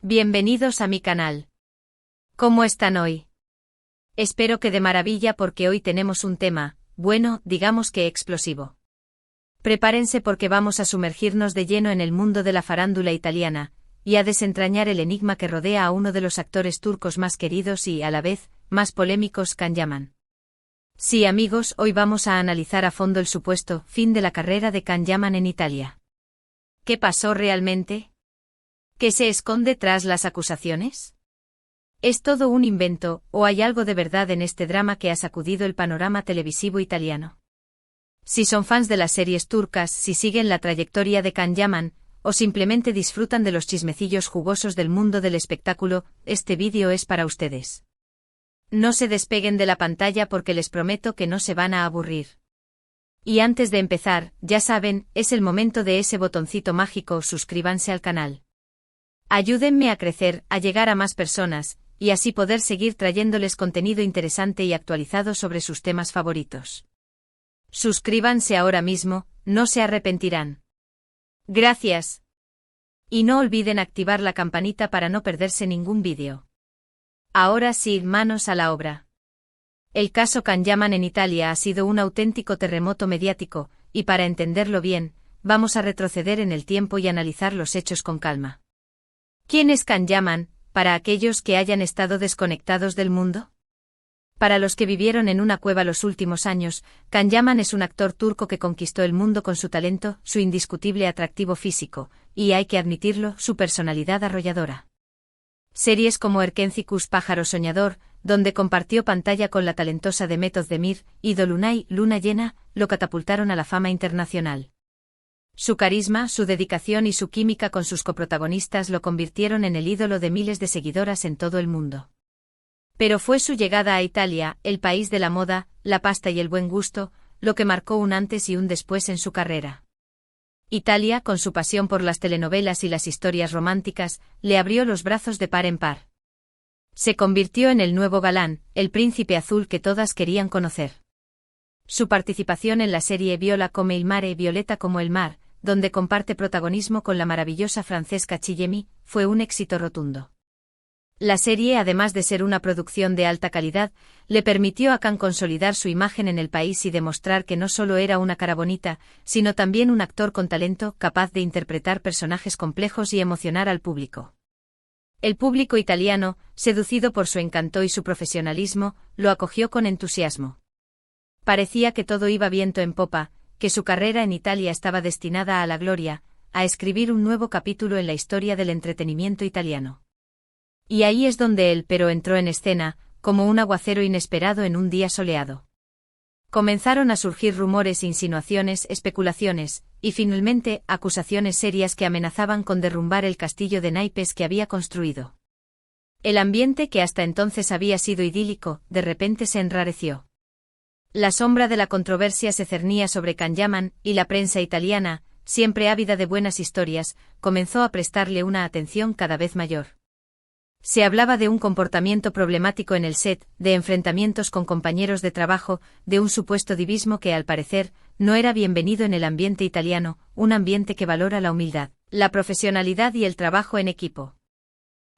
Bienvenidos a mi canal. ¿Cómo están hoy? Espero que de maravilla porque hoy tenemos un tema, bueno, digamos que explosivo. Prepárense porque vamos a sumergirnos de lleno en el mundo de la farándula italiana, y a desentrañar el enigma que rodea a uno de los actores turcos más queridos y, a la vez, más polémicos, Can Yaman. Sí, amigos, hoy vamos a analizar a fondo el supuesto fin de la carrera de Can Yaman en Italia. ¿Qué pasó realmente? ¿Qué se esconde tras las acusaciones? ¿Es todo un invento, o hay algo de verdad en este drama que ha sacudido el panorama televisivo italiano? Si son fans de las series turcas, si siguen la trayectoria de Can Yaman, o simplemente disfrutan de los chismecillos jugosos del mundo del espectáculo, este vídeo es para ustedes. No se despeguen de la pantalla porque les prometo que no se van a aburrir. Y antes de empezar, ya saben, es el momento de ese botoncito mágico, suscríbanse al canal. Ayúdenme a crecer, a llegar a más personas, y así poder seguir trayéndoles contenido interesante y actualizado sobre sus temas favoritos. Suscríbanse ahora mismo, no se arrepentirán. Gracias. Y no olviden activar la campanita para no perderse ningún vídeo. Ahora sí, manos a la obra. El caso Can Yaman en Italia ha sido un auténtico terremoto mediático, y para entenderlo bien, vamos a retroceder en el tiempo y analizar los hechos con calma. ¿Quién es Can Yaman, para aquellos que hayan estado desconectados del mundo? Para los que vivieron en una cueva los últimos años, Can Yaman es un actor turco que conquistó el mundo con su talento, su indiscutible atractivo físico, y hay que admitirlo, su personalidad arrolladora. Series como Erkencikus Pájaro Soñador, donde compartió pantalla con la talentosa Demet Özdemir, y Dolunay, Luna Llena, lo catapultaron a la fama internacional. Su carisma, su dedicación y su química con sus coprotagonistas lo convirtieron en el ídolo de miles de seguidoras en todo el mundo. Pero fue su llegada a Italia, el país de la moda, la pasta y el buen gusto, lo que marcó un antes y un después en su carrera. Italia, con su pasión por las telenovelas y las historias románticas, le abrió los brazos de par en par. Se convirtió en el nuevo galán, el príncipe azul que todas querían conocer. Su participación en la serie Viola come il mare, Violeta como el mar, donde comparte protagonismo con la maravillosa Francesca Chillemi, fue un éxito rotundo. La serie, además de ser una producción de alta calidad, le permitió a Can consolidar su imagen en el país y demostrar que no solo era una cara bonita, sino también un actor con talento, capaz de interpretar personajes complejos y emocionar al público. El público italiano, seducido por su encanto y su profesionalismo, lo acogió con entusiasmo. Parecía que todo iba viento en popa, que su carrera en Italia estaba destinada a la gloria, a escribir un nuevo capítulo en la historia del entretenimiento italiano. Y ahí es donde el pero entró en escena, como un aguacero inesperado en un día soleado. Comenzaron a surgir rumores, insinuaciones, especulaciones, y finalmente, acusaciones serias que amenazaban con derrumbar el castillo de naipes que había construido. El ambiente que hasta entonces había sido idílico, de repente se enrareció. La sombra de la controversia se cernía sobre Can Yaman, y la prensa italiana, siempre ávida de buenas historias, comenzó a prestarle una atención cada vez mayor. Se hablaba de un comportamiento problemático en el set, de enfrentamientos con compañeros de trabajo, de un supuesto divismo que al parecer, no era bienvenido en el ambiente italiano, un ambiente que valora la humildad, la profesionalidad y el trabajo en equipo.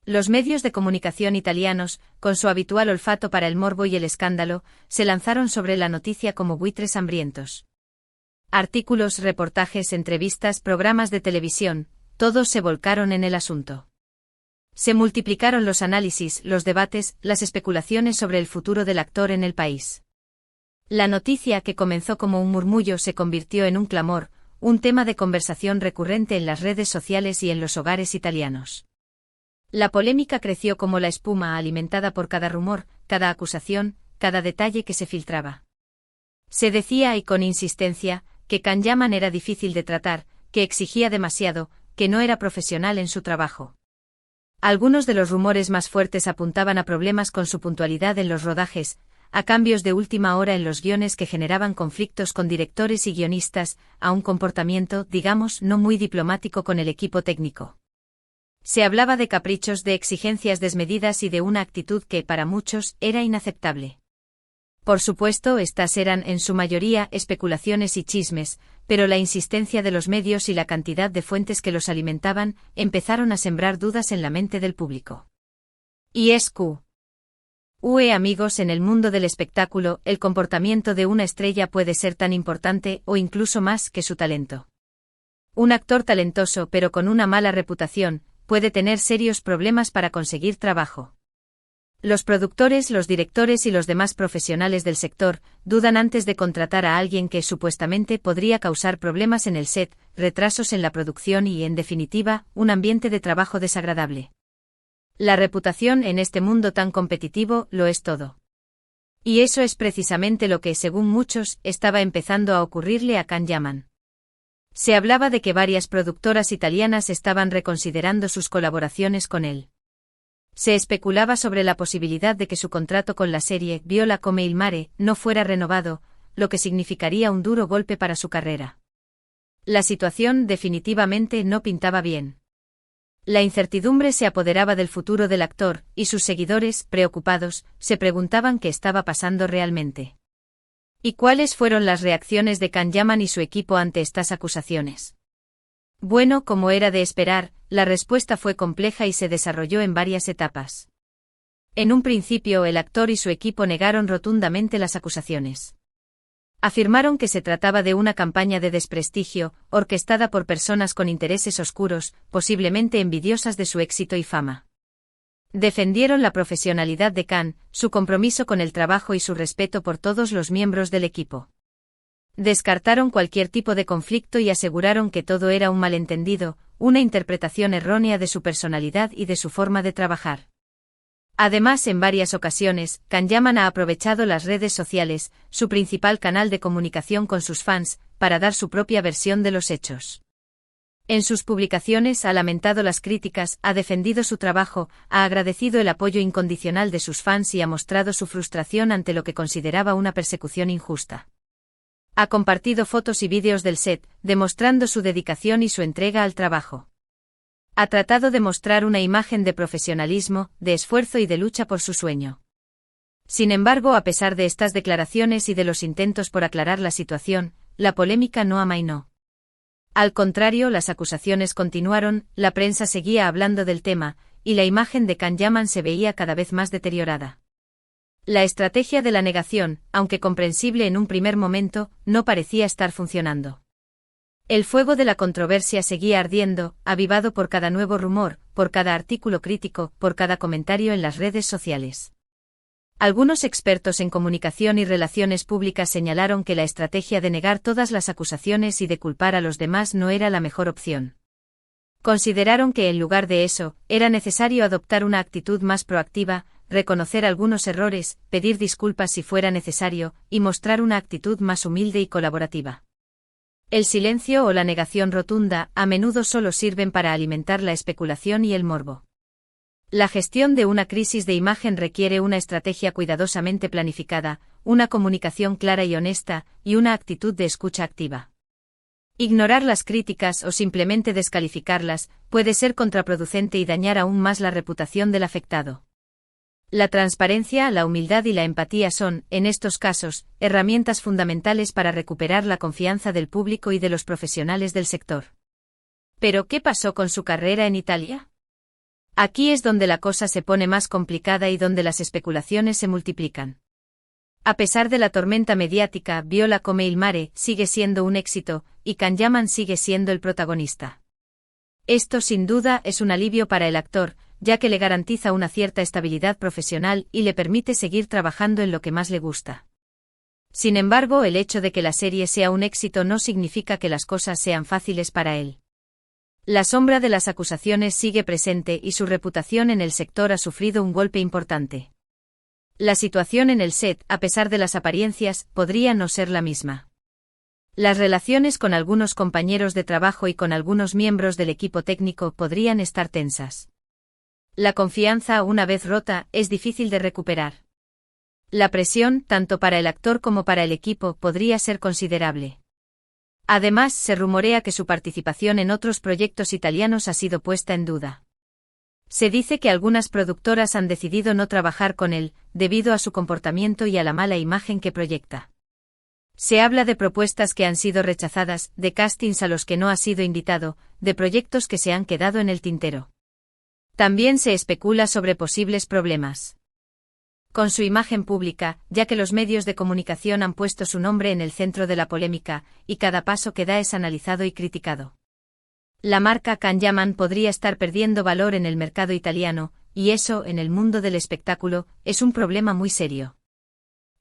Los medios de comunicación italianos, con su habitual olfato para el morbo y el escándalo, se lanzaron sobre la noticia como buitres hambrientos. Artículos, reportajes, entrevistas, programas de televisión, todos se volcaron en el asunto. Se multiplicaron los análisis, los debates, las especulaciones sobre el futuro del actor en el país. La noticia, que comenzó como un murmullo, se convirtió en un clamor, un tema de conversación recurrente en las redes sociales y en los hogares italianos. La polémica creció como la espuma, alimentada por cada rumor, cada acusación, cada detalle que se filtraba. Se decía, y con insistencia, que Can Yaman era difícil de tratar, que exigía demasiado, que no era profesional en su trabajo. Algunos de los rumores más fuertes apuntaban a problemas con su puntualidad en los rodajes, a cambios de última hora en los guiones que generaban conflictos con directores y guionistas, a un comportamiento, digamos, no muy diplomático con el equipo técnico. Se hablaba de caprichos, de exigencias desmedidas y de una actitud que, para muchos, era inaceptable. Por supuesto, estas eran en su mayoría especulaciones y chismes, pero la insistencia de los medios y la cantidad de fuentes que los alimentaban empezaron a sembrar dudas en la mente del público. Y es que, amigos, en el mundo del espectáculo, el comportamiento de una estrella puede ser tan importante o incluso más que su talento. Un actor talentoso pero con una mala reputación puede tener serios problemas para conseguir trabajo. Los productores, los directores y los demás profesionales del sector dudan antes de contratar a alguien que supuestamente podría causar problemas en el set, retrasos en la producción y, en definitiva, un ambiente de trabajo desagradable. La reputación en este mundo tan competitivo lo es todo. Y eso es precisamente lo que, según muchos, estaba empezando a ocurrirle a Can Yaman. Se hablaba de que varias productoras italianas estaban reconsiderando sus colaboraciones con él. Se especulaba sobre la posibilidad de que su contrato con la serie Viola come il mare no fuera renovado, lo que significaría un duro golpe para su carrera. La situación definitivamente no pintaba bien. La incertidumbre se apoderaba del futuro del actor, y sus seguidores, preocupados, se preguntaban qué estaba pasando realmente. ¿Y cuáles fueron las reacciones de Can Yaman y su equipo ante estas acusaciones? Bueno, como era de esperar, la respuesta fue compleja y se desarrolló en varias etapas. En un principio, el actor y su equipo negaron rotundamente las acusaciones. Afirmaron que se trataba de una campaña de desprestigio, orquestada por personas con intereses oscuros, posiblemente envidiosas de su éxito y fama. Defendieron la profesionalidad de Can, su compromiso con el trabajo y su respeto por todos los miembros del equipo. Descartaron cualquier tipo de conflicto y aseguraron que todo era un malentendido, una interpretación errónea de su personalidad y de su forma de trabajar. Además, en varias ocasiones, Can Yaman ha aprovechado las redes sociales, su principal canal de comunicación con sus fans, para dar su propia versión de los hechos. En sus publicaciones ha lamentado las críticas, ha defendido su trabajo, ha agradecido el apoyo incondicional de sus fans y ha mostrado su frustración ante lo que consideraba una persecución injusta. Ha compartido fotos y vídeos del set, demostrando su dedicación y su entrega al trabajo. Ha tratado de mostrar una imagen de profesionalismo, de esfuerzo y de lucha por su sueño. Sin embargo, a pesar de estas declaraciones y de los intentos por aclarar la situación, la polémica no amainó. Al contrario, las acusaciones continuaron, la prensa seguía hablando del tema, y la imagen de Can Yaman se veía cada vez más deteriorada. La estrategia de la negación, aunque comprensible en un primer momento, no parecía estar funcionando. El fuego de la controversia seguía ardiendo, avivado por cada nuevo rumor, por cada artículo crítico, por cada comentario en las redes sociales. Algunos expertos en comunicación y relaciones públicas señalaron que la estrategia de negar todas las acusaciones y de culpar a los demás no era la mejor opción. Consideraron que en lugar de eso, era necesario adoptar una actitud más proactiva, reconocer algunos errores, pedir disculpas si fuera necesario, y mostrar una actitud más humilde y colaborativa. El silencio o la negación rotunda a menudo solo sirven para alimentar la especulación y el morbo. La gestión de una crisis de imagen requiere una estrategia cuidadosamente planificada, una comunicación clara y honesta, y una actitud de escucha activa. Ignorar las críticas o simplemente descalificarlas puede ser contraproducente y dañar aún más la reputación del afectado. La transparencia, la humildad y la empatía son, en estos casos, herramientas fundamentales para recuperar la confianza del público y de los profesionales del sector. ¿Pero qué pasó con su carrera en Italia? Aquí es donde la cosa se pone más complicada y donde las especulaciones se multiplican. A pesar de la tormenta mediática, Viola come il mare sigue siendo un éxito, y Can Yaman sigue siendo el protagonista. Esto sin duda es un alivio para el actor, ya que le garantiza una cierta estabilidad profesional y le permite seguir trabajando en lo que más le gusta. Sin embargo, el hecho de que la serie sea un éxito no significa que las cosas sean fáciles para él. La sombra de las acusaciones sigue presente y su reputación en el sector ha sufrido un golpe importante. La situación en el set, a pesar de las apariencias, podría no ser la misma. Las relaciones con algunos compañeros de trabajo y con algunos miembros del equipo técnico podrían estar tensas. La confianza, una vez rota, es difícil de recuperar. La presión, tanto para el actor como para el equipo, podría ser considerable. Además, se rumorea que su participación en otros proyectos italianos ha sido puesta en duda. Se dice que algunas productoras han decidido no trabajar con él, debido a su comportamiento y a la mala imagen que proyecta. Se habla de propuestas que han sido rechazadas, de castings a los que no ha sido invitado, de proyectos que se han quedado en el tintero. También se especula sobre posibles problemas con su imagen pública, ya que los medios de comunicación han puesto su nombre en el centro de la polémica, y cada paso que da es analizado y criticado. La marca Can Yaman podría estar perdiendo valor en el mercado italiano, y eso, en el mundo del espectáculo, es un problema muy serio.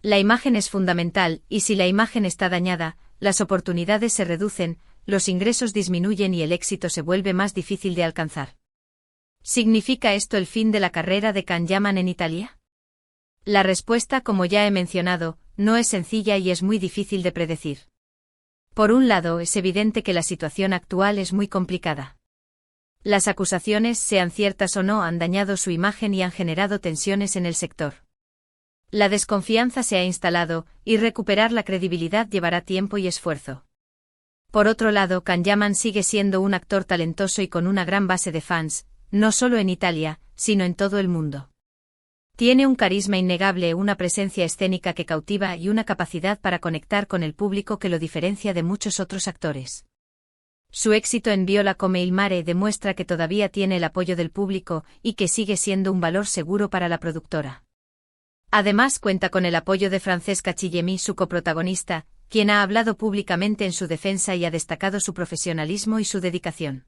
La imagen es fundamental, y si la imagen está dañada, las oportunidades se reducen, los ingresos disminuyen y el éxito se vuelve más difícil de alcanzar. ¿Significa esto el fin de la carrera de Can Yaman en Italia? La respuesta, como ya he mencionado, no es sencilla y es muy difícil de predecir. Por un lado, es evidente que la situación actual es muy complicada. Las acusaciones, sean ciertas o no, han dañado su imagen y han generado tensiones en el sector. La desconfianza se ha instalado, y recuperar la credibilidad llevará tiempo y esfuerzo. Por otro lado, Can Yaman sigue siendo un actor talentoso y con una gran base de fans, no solo en Italia, sino en todo el mundo. Tiene un carisma innegable, una presencia escénica que cautiva y una capacidad para conectar con el público que lo diferencia de muchos otros actores. Su éxito en Viola come il mare demuestra que todavía tiene el apoyo del público y que sigue siendo un valor seguro para la productora. Además cuenta con el apoyo de Francesca Chillemi, su coprotagonista, quien ha hablado públicamente en su defensa y ha destacado su profesionalismo y su dedicación.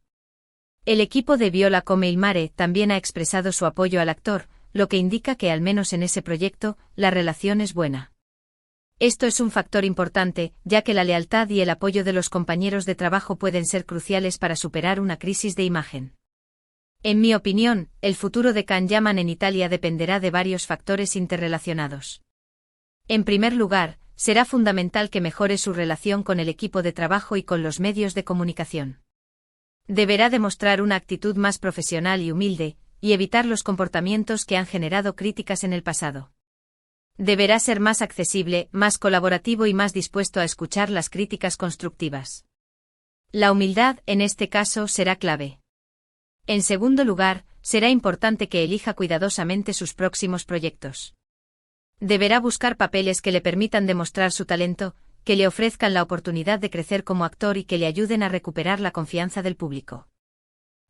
El equipo de Viola come il mare también ha expresado su apoyo al actor, lo que indica que al menos en ese proyecto, la relación es buena. Esto es un factor importante, ya que la lealtad y el apoyo de los compañeros de trabajo pueden ser cruciales para superar una crisis de imagen. En mi opinión, el futuro de Can Yaman en Italia dependerá de varios factores interrelacionados. En primer lugar, será fundamental que mejore su relación con el equipo de trabajo y con los medios de comunicación. Deberá demostrar una actitud más profesional y humilde, y evitar los comportamientos que han generado críticas en el pasado. Deberá ser más accesible, más colaborativo y más dispuesto a escuchar las críticas constructivas. La humildad, en este caso, será clave. En segundo lugar, será importante que elija cuidadosamente sus próximos proyectos. Deberá buscar papeles que le permitan demostrar su talento, que le ofrezcan la oportunidad de crecer como actor y que le ayuden a recuperar la confianza del público.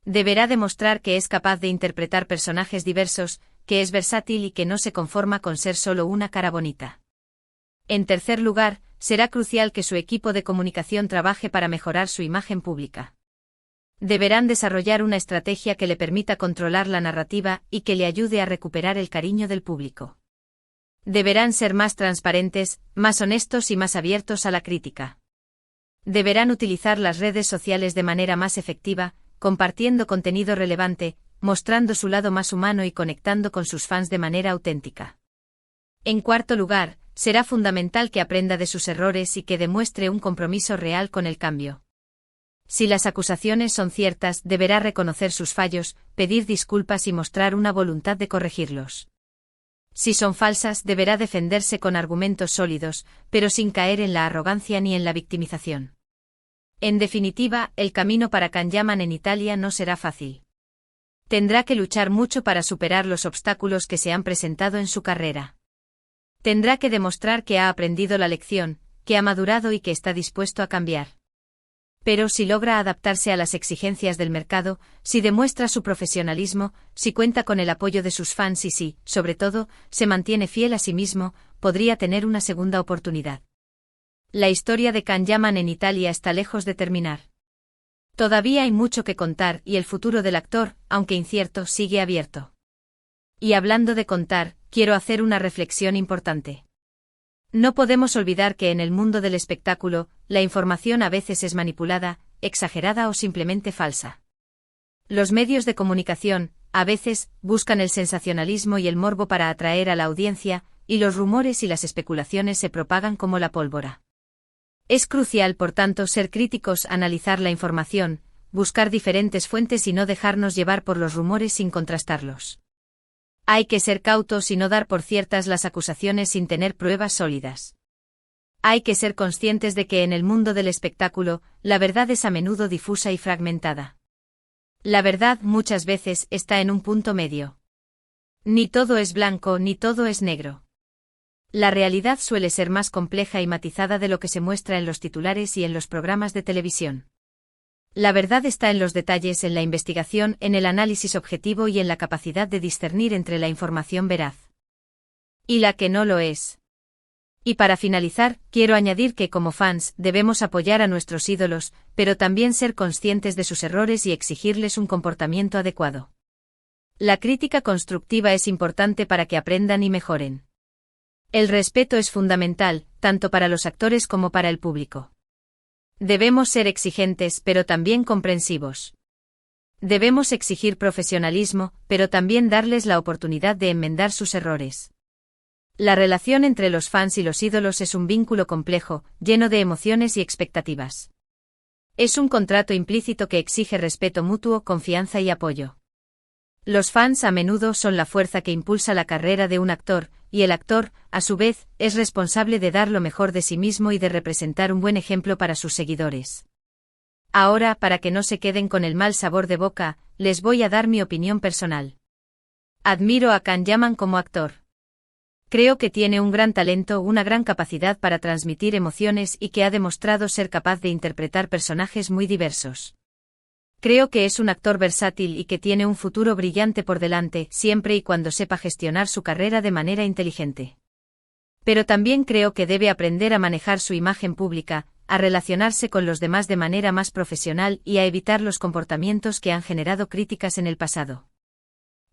Deberá demostrar que es capaz de interpretar personajes diversos, que es versátil y que no se conforma con ser solo una cara bonita. En tercer lugar, será crucial que su equipo de comunicación trabaje para mejorar su imagen pública. Deberán desarrollar una estrategia que le permita controlar la narrativa y que le ayude a recuperar el cariño del público. Deberán ser más transparentes, más honestos y más abiertos a la crítica. Deberán utilizar las redes sociales de manera más efectiva, compartiendo contenido relevante, mostrando su lado más humano y conectando con sus fans de manera auténtica. En cuarto lugar, será fundamental que aprenda de sus errores y que demuestre un compromiso real con el cambio. Si las acusaciones son ciertas, deberá reconocer sus fallos, pedir disculpas y mostrar una voluntad de corregirlos. Si son falsas, deberá defenderse con argumentos sólidos, pero sin caer en la arrogancia ni en la victimización. En definitiva, el camino para Can Yaman en Italia no será fácil. Tendrá que luchar mucho para superar los obstáculos que se han presentado en su carrera. Tendrá que demostrar que ha aprendido la lección, que ha madurado y que está dispuesto a cambiar. Pero si logra adaptarse a las exigencias del mercado, si demuestra su profesionalismo, si cuenta con el apoyo de sus fans y si, sobre todo, se mantiene fiel a sí mismo, podría tener una segunda oportunidad. La historia de Can Yaman en Italia está lejos de terminar. Todavía hay mucho que contar y el futuro del actor, aunque incierto, sigue abierto. Y hablando de contar, quiero hacer una reflexión importante. No podemos olvidar que en el mundo del espectáculo, la información a veces es manipulada, exagerada o simplemente falsa. Los medios de comunicación, a veces, buscan el sensacionalismo y el morbo para atraer a la audiencia, y los rumores y las especulaciones se propagan como la pólvora. Es crucial, por tanto, ser críticos, analizar la información, buscar diferentes fuentes y no dejarnos llevar por los rumores sin contrastarlos. Hay que ser cautos y no dar por ciertas las acusaciones sin tener pruebas sólidas. Hay que ser conscientes de que en el mundo del espectáculo, la verdad es a menudo difusa y fragmentada. La verdad muchas veces está en un punto medio. Ni todo es blanco ni todo es negro. La realidad suele ser más compleja y matizada de lo que se muestra en los titulares y en los programas de televisión. La verdad está en los detalles, en la investigación, en el análisis objetivo y en la capacidad de discernir entre la información veraz y la que no lo es. Y para finalizar, quiero añadir que como fans debemos apoyar a nuestros ídolos, pero también ser conscientes de sus errores y exigirles un comportamiento adecuado. La crítica constructiva es importante para que aprendan y mejoren. El respeto es fundamental, tanto para los actores como para el público. Debemos ser exigentes, pero también comprensivos. Debemos exigir profesionalismo, pero también darles la oportunidad de enmendar sus errores. La relación entre los fans y los ídolos es un vínculo complejo, lleno de emociones y expectativas. Es un contrato implícito que exige respeto mutuo, confianza y apoyo. Los fans a menudo son la fuerza que impulsa la carrera de un actor, y el actor, a su vez, es responsable de dar lo mejor de sí mismo y de representar un buen ejemplo para sus seguidores. Ahora, para que no se queden con el mal sabor de boca, les voy a dar mi opinión personal. Admiro a Can Yaman como actor. Creo que tiene un gran talento, una gran capacidad para transmitir emociones y que ha demostrado ser capaz de interpretar personajes muy diversos. Creo que es un actor versátil y que tiene un futuro brillante por delante, siempre y cuando sepa gestionar su carrera de manera inteligente. Pero también creo que debe aprender a manejar su imagen pública, a relacionarse con los demás de manera más profesional y a evitar los comportamientos que han generado críticas en el pasado.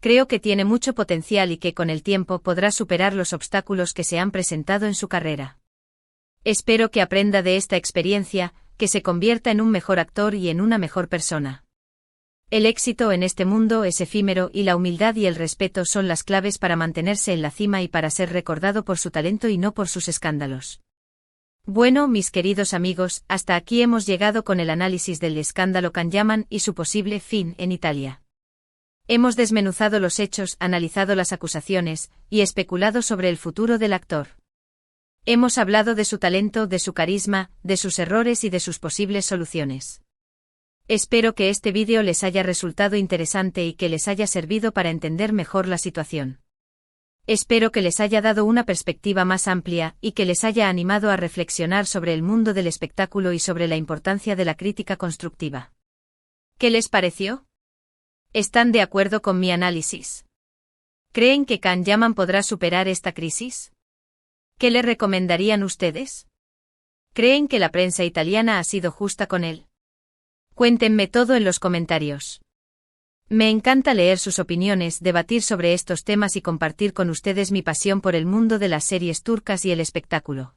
Creo que tiene mucho potencial y que con el tiempo podrá superar los obstáculos que se han presentado en su carrera. Espero que aprenda de esta experiencia, que se convierta en un mejor actor y en una mejor persona. El éxito en este mundo es efímero y la humildad y el respeto son las claves para mantenerse en la cima y para ser recordado por su talento y no por sus escándalos. Bueno, mis queridos amigos, hasta aquí hemos llegado con el análisis del escándalo Can Yaman y su posible fin en Italia. Hemos desmenuzado los hechos, analizado las acusaciones y especulado sobre el futuro del actor. Hemos hablado de su talento, de su carisma, de sus errores y de sus posibles soluciones. Espero que este vídeo les haya resultado interesante y que les haya servido para entender mejor la situación. Espero que les haya dado una perspectiva más amplia y que les haya animado a reflexionar sobre el mundo del espectáculo y sobre la importancia de la crítica constructiva. ¿Qué les pareció? ¿Están de acuerdo con mi análisis? ¿Creen que Can Yaman podrá superar esta crisis? ¿Qué le recomendarían ustedes? ¿Creen que la prensa italiana ha sido justa con él? Cuéntenme todo en los comentarios. Me encanta leer sus opiniones, debatir sobre estos temas y compartir con ustedes mi pasión por el mundo de las series turcas y el espectáculo.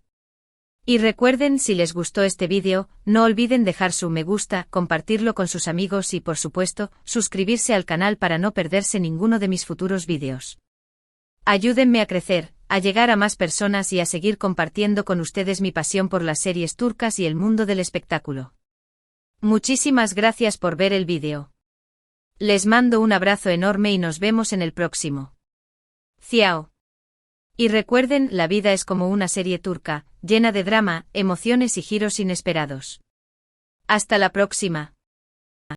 Y recuerden, si les gustó este vídeo, no olviden dejar su me gusta, compartirlo con sus amigos y por supuesto, suscribirse al canal para no perderse ninguno de mis futuros vídeos. Ayúdenme a crecer, a llegar a más personas y a seguir compartiendo con ustedes mi pasión por las series turcas y el mundo del espectáculo. Muchísimas gracias por ver el vídeo. Les mando un abrazo enorme y nos vemos en el próximo. Ciao. Y recuerden, la vida es como una serie turca, llena de drama, emociones y giros inesperados. Hasta la próxima.